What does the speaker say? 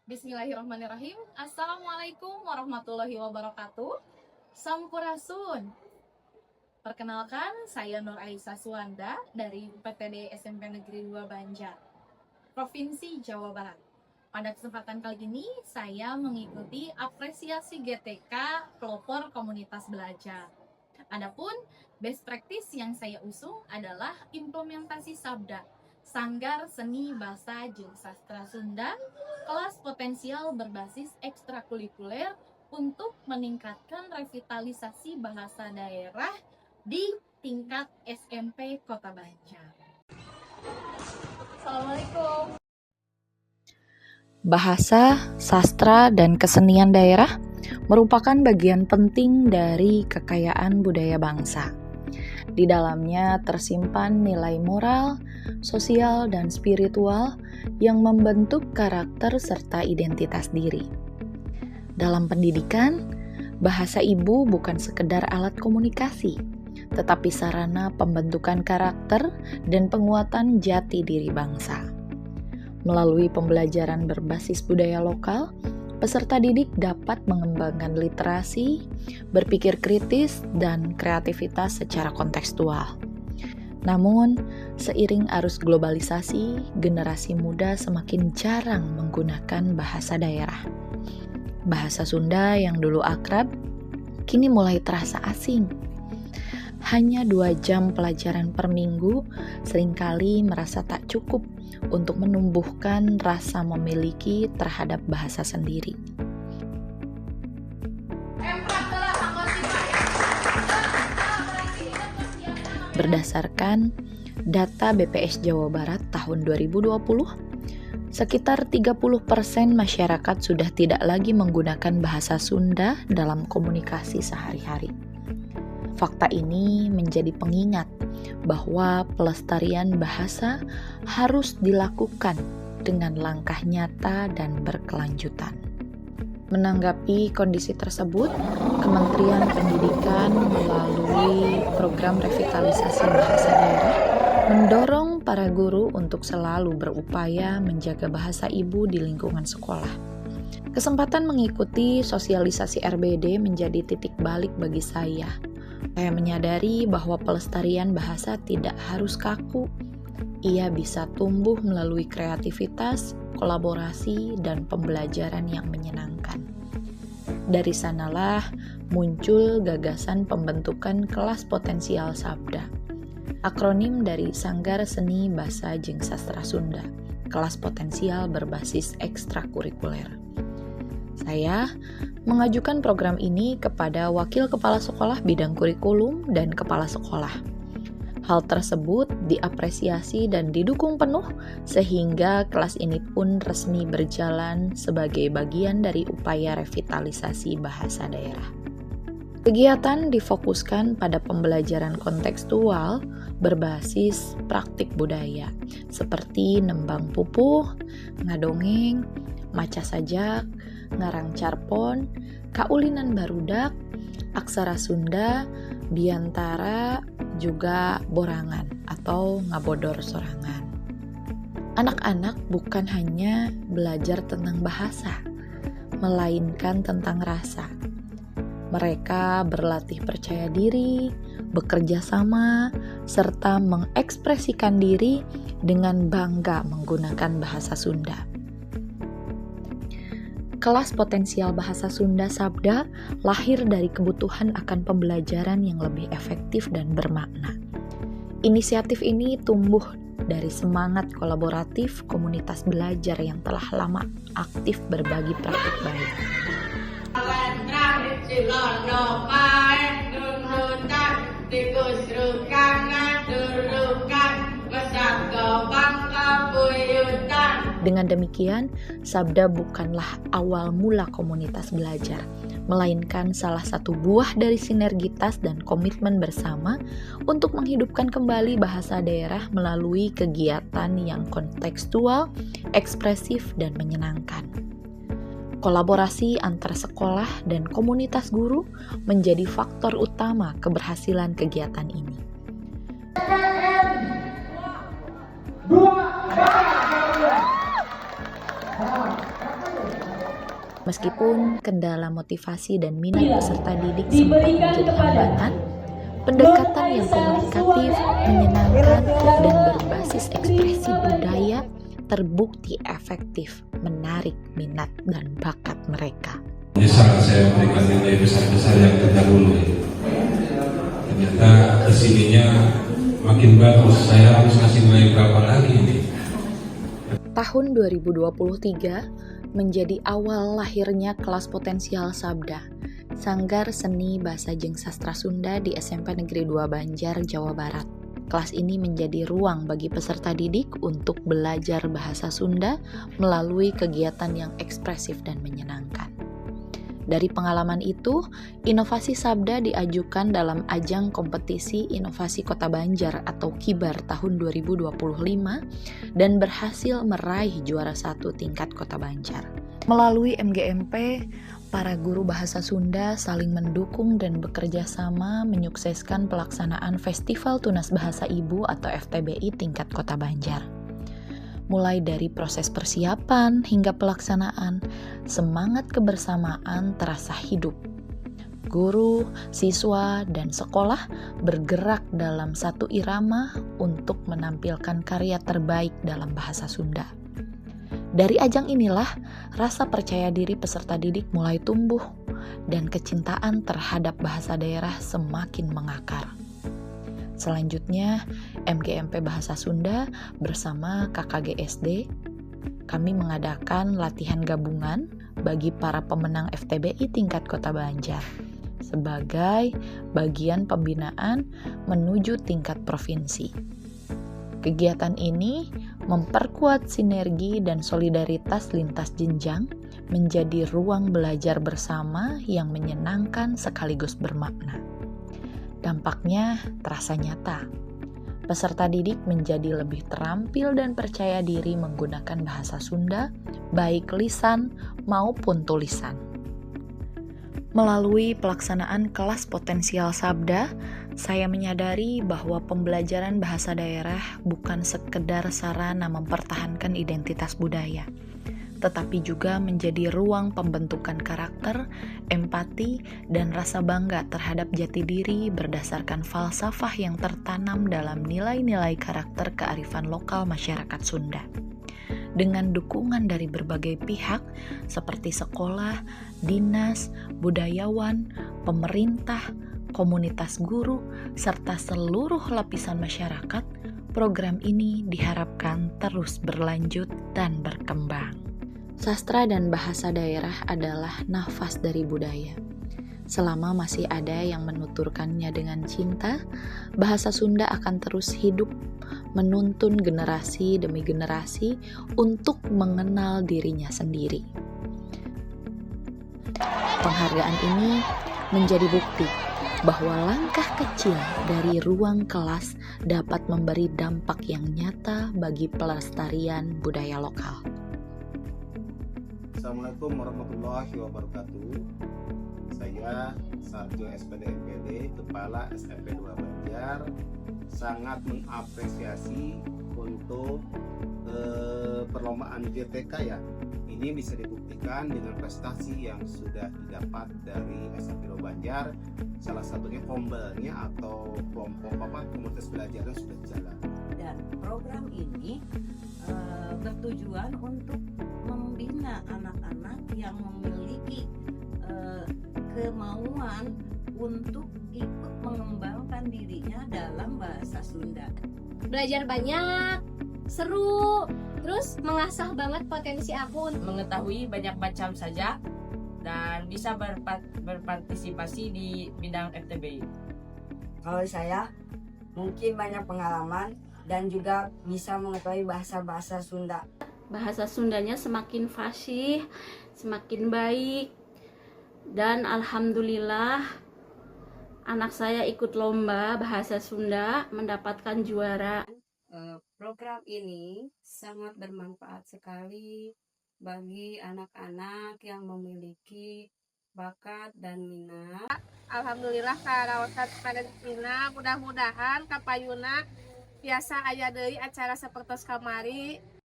Bismillahirrahmanirrahim. Assalamualaikum warahmatullahi wabarakatuh. Sampurasun. Perkenalkan, saya Nur Aisyah Suwanda dari PTD SMP Negeri 2 Banjar, Provinsi Jawa Barat. Pada kesempatan kali ini, saya mengikuti apresiasi GTK pelopor komunitas belajar. Adapun best practice yang saya usung adalah implementasi sabda Sanggar Seni Bahasa jeung Sastra Sunda kelas potensial berbasis ekstrakurikuler untuk meningkatkan revitalisasi bahasa daerah di tingkat SMP Kota Banjar. Assalamualaikum. Bahasa, sastra, dan kesenian daerah merupakan bagian penting dari kekayaan budaya bangsa. Di dalamnya tersimpan nilai moral, sosial, dan spiritual yang membentuk karakter serta identitas diri. Dalam pendidikan, bahasa ibu bukan sekedar alat komunikasi, tetapi sarana pembentukan karakter dan penguatan jati diri bangsa. Melalui pembelajaran berbasis budaya lokal, peserta didik dapat mengembangkan literasi, berpikir kritis, dan kreativitas secara kontekstual. Namun, seiring arus globalisasi, generasi muda semakin jarang menggunakan bahasa daerah. Bahasa Sunda yang dulu akrab, kini mulai terasa asing. Hanya 2 jam pelajaran per minggu seringkali merasa tak cukup untuk menumbuhkan rasa memiliki terhadap bahasa sendiri. Berdasarkan data BPS Jawa Barat tahun 2020, sekitar 30% masyarakat sudah tidak lagi menggunakan bahasa Sunda dalam komunikasi sehari-hari. Fakta ini menjadi pengingat bahwa pelestarian bahasa harus dilakukan dengan langkah nyata dan berkelanjutan. Menanggapi kondisi tersebut, Kementerian Pendidikan melalui program revitalisasi bahasa daerah mendorong para guru untuk selalu berupaya menjaga bahasa ibu di lingkungan sekolah. Kesempatan mengikuti sosialisasi RBD menjadi titik balik bagi saya. Saya menyadari bahwa pelestarian bahasa tidak harus kaku. Ia bisa tumbuh melalui kreativitas, kolaborasi, dan pembelajaran yang menyenangkan. Dari sanalah muncul gagasan pembentukan kelas potensial sabda, akronim dari Sanggar Seni Bahasa jeung Sastra Sunda, kelas potensial berbasis ekstrakurikuler. Saya mengajukan program ini kepada Wakil Kepala Sekolah Bidang Kurikulum dan Kepala Sekolah. Hal tersebut diapresiasi dan didukung penuh sehingga kelas ini pun resmi berjalan sebagai bagian dari upaya revitalisasi bahasa daerah. Kegiatan difokuskan pada pembelajaran kontekstual berbasis praktik budaya seperti nembang pupuh, ngadongeng, maca sajak, ngarang carpon, kaulinan barudak, aksara Sunda, biantara, juga borangan atau ngabodor sorangan. Anak-anak bukan hanya belajar tentang bahasa, melainkan tentang rasa. Mereka berlatih percaya diri, bekerja sama, serta mengekspresikan diri dengan bangga menggunakan bahasa Sunda. Kelas potensial bahasa Sunda Sabda lahir dari kebutuhan akan pembelajaran yang lebih efektif dan bermakna. Inisiatif ini tumbuh dari semangat kolaboratif komunitas belajar yang telah lama aktif berbagi praktik baik. Dengan demikian, sabda bukanlah awal mula komunitas belajar, melainkan salah satu buah dari sinergitas dan komitmen bersama untuk menghidupkan kembali bahasa daerah melalui kegiatan yang kontekstual, ekspresif, dan menyenangkan. Kolaborasi antar sekolah dan komunitas guru menjadi faktor utama keberhasilan kegiatan ini. Meskipun kendala motivasi dan minat peserta didik sempat menjadi hambatan, pendekatan yang komunikatif, menyenangkan, dan berbasis ekspresi budaya terbukti efektif menarik minat dan bakat mereka. Ini saat saya memberikan nilai besar-besar yang terdahulu, ternyata kesininya makin bagus. Saya harus kasih nilai berapa lagi ini? Tahun 2023 menjadi awal lahirnya kelas potensial Sabda, Sanggar Seni Bahasa Jeung Sastra Sunda di SMP Negeri 2 Banjar, Jawa Barat. Kelas ini menjadi ruang bagi peserta didik untuk belajar bahasa Sunda melalui kegiatan yang ekspresif dan menyenangkan. Dari pengalaman itu, inovasi Sabda diajukan dalam ajang kompetisi Inovasi Kota Banjar atau KIBAR tahun 2025 dan berhasil meraih juara 1 tingkat Kota Banjar. Melalui MGMP, para guru bahasa Sunda saling mendukung dan bekerja sama menyukseskan pelaksanaan Festival Tunas Bahasa Ibu atau FTBI tingkat Kota Banjar. Mulai dari proses persiapan hingga pelaksanaan, semangat kebersamaan terasa hidup. Guru, siswa, dan sekolah bergerak dalam satu irama untuk menampilkan karya terbaik dalam bahasa Sunda. Dari ajang inilah, rasa percaya diri peserta didik mulai tumbuh dan kecintaan terhadap bahasa daerah semakin mengakar. Selanjutnya, MGMP Bahasa Sunda bersama KKGSD, kami mengadakan latihan gabungan bagi para pemenang FTBI tingkat Kota Banjar sebagai bagian pembinaan menuju tingkat provinsi. Kegiatan ini memperkuat sinergi dan solidaritas lintas jenjang menjadi ruang belajar bersama yang menyenangkan sekaligus bermakna. Dampaknya terasa nyata. Peserta didik menjadi lebih terampil dan percaya diri menggunakan bahasa Sunda, baik lisan maupun tulisan. Melalui pelaksanaan kelas potensial Sabda, saya menyadari bahwa pembelajaran bahasa daerah bukan sekedar sarana mempertahankan identitas budaya, tetapi juga menjadi ruang pembentukan karakter, empati, dan rasa bangga terhadap jati diri berdasarkan falsafah yang tertanam dalam nilai-nilai karakter kearifan lokal masyarakat Sunda. Dengan dukungan dari berbagai pihak seperti sekolah, dinas, budayawan, pemerintah, komunitas guru, serta seluruh lapisan masyarakat, program ini diharapkan terus berlanjut dan berkembang. Sastra dan bahasa daerah adalah nafas dari budaya. Selama masih ada yang menuturkannya dengan cinta, bahasa Sunda akan terus hidup, menuntun generasi demi generasi untuk mengenal dirinya sendiri. Penghargaan ini menjadi bukti bahwa langkah kecil dari ruang kelas dapat memberi dampak yang nyata bagi pelestarian budaya lokal. Assalamualaikum warahmatullahi wabarakatuh. Saya Sarjo SPD MPD, Kepala SMP 2 Banjar, sangat mengapresiasi untuk perlombaan JTK ya. Ini bisa dibuktikan dengan prestasi yang sudah didapat dari SMP 2 Banjar. Salah satunya kombelnya atau kelompok komunitas belajarnya sudah jalan. Dan program ini bertujuan untuk membina anak-anak yang memiliki kemauan untuk ikut mengembangkan dirinya dalam bahasa Sunda. Belajar banyak, seru, terus mengasah banget potensi aku untuk mengetahui banyak macam saja dan bisa berpartisipasi di bidang FTBI. Kalau saya mungkin banyak pengalaman dan juga bisa mengetahui bahasa-bahasa Sunda. Bahasa Sundanya semakin fasih, semakin baik, dan alhamdulillah anak saya ikut lomba bahasa Sunda mendapatkan juara. Program ini sangat bermanfaat sekali bagi anak-anak yang memiliki bakat dan minat. Alhamdulillah karaoke pada Cina, mudah-mudahan kapayuna biasa aya deui acara sapertos kamari